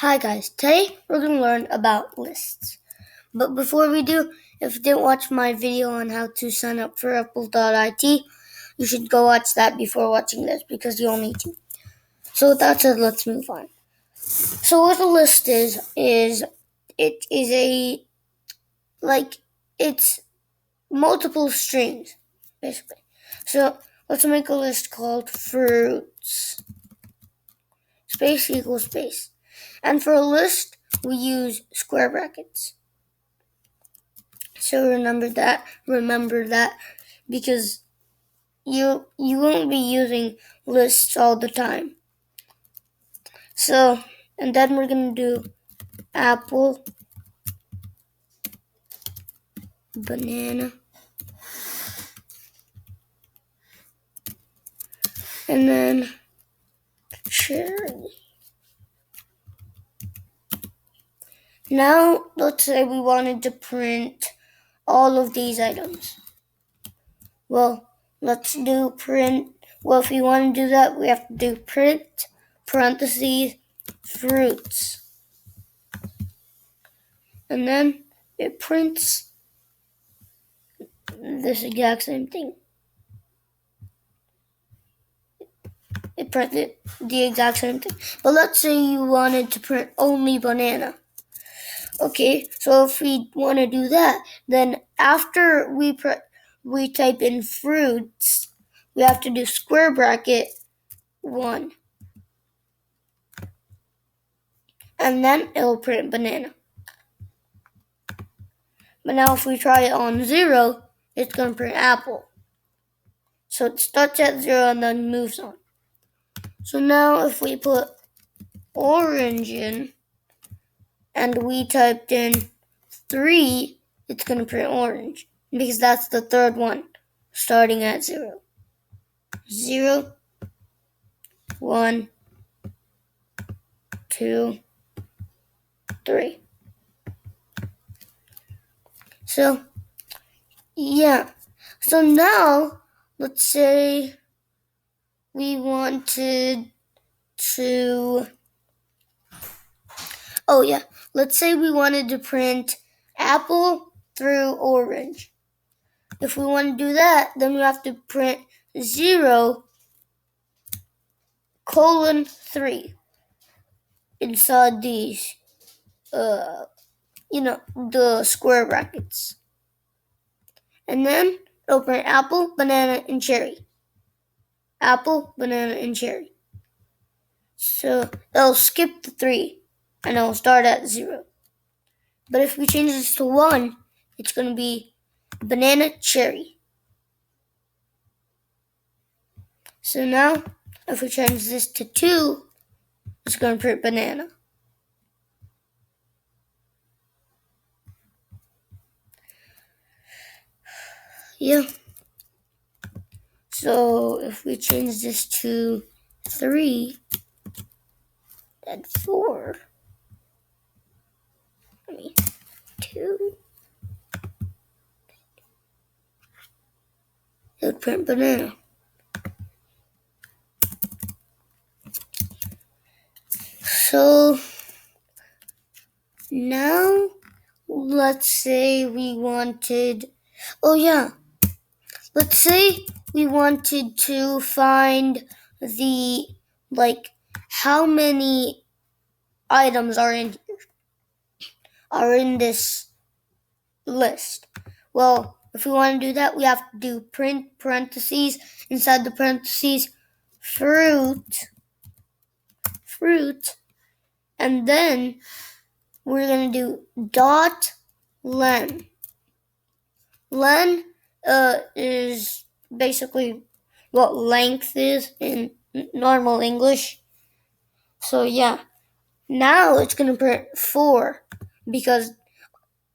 Hi guys, today we're going to learn about lists. But before we do, if you didn't watch my video on how to sign up for Apple.it, you should go watch that before watching this because you'll need to. So with that said, let's move on. So what a list is it is it's multiple strings, basically. So let's make a list called fruits. Space equals space. And for a list, we use square brackets. So remember that because you won't be using lists all the time. So, and then we're going to do apple, banana, and then cherry. Now, let's say we wanted to print all of these items. Well, let's do print. Well, if we want to do that, we have to do print, parentheses, fruits. And then it prints this exact same thing. It printed the exact same thing. But let's say you wanted to print only banana. Okay, so if we want to do that, then after we type in fruits, we have to do square bracket 1. And then it'll print banana. But now if we try it on 0, it's going to print apple. So it starts at 0 and then moves on. So now if we put orange in and we typed in 3, it's going to print orange because that's the third one starting at 0. 0, 1, 2, 3. So, yeah. So now, let's say we wanted to, let's say we wanted to print apple through orange. If we want to do that, then we have to print 0, 3 inside these, the square brackets. And then it'll print apple, banana, and cherry. Apple, banana, and cherry. So it'll skip the 3 and it'll start at 0. But if we change this to 1, it's going to be banana, cherry. So now, if we change this to 2, it's going to print banana. Yeah. So if we change this to 3, then 4, 2, it would print banana. So now let's say we wanted, let's say we wanted to find the, how many items are in this list. Well, if we want to do that, we have to do print parentheses, inside the parentheses, fruit, and then we're going to do dot len. Len is basically what length is in normal English. So yeah, now it's going to print 4 because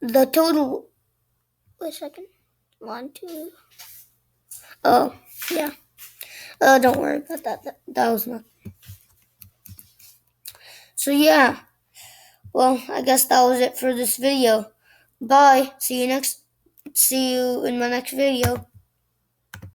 the total, wait a second, 1, 2, oh, yeah. Don't worry about that. That was nothing. So yeah, well, I guess that was it for this video. Bye. See you in my next video.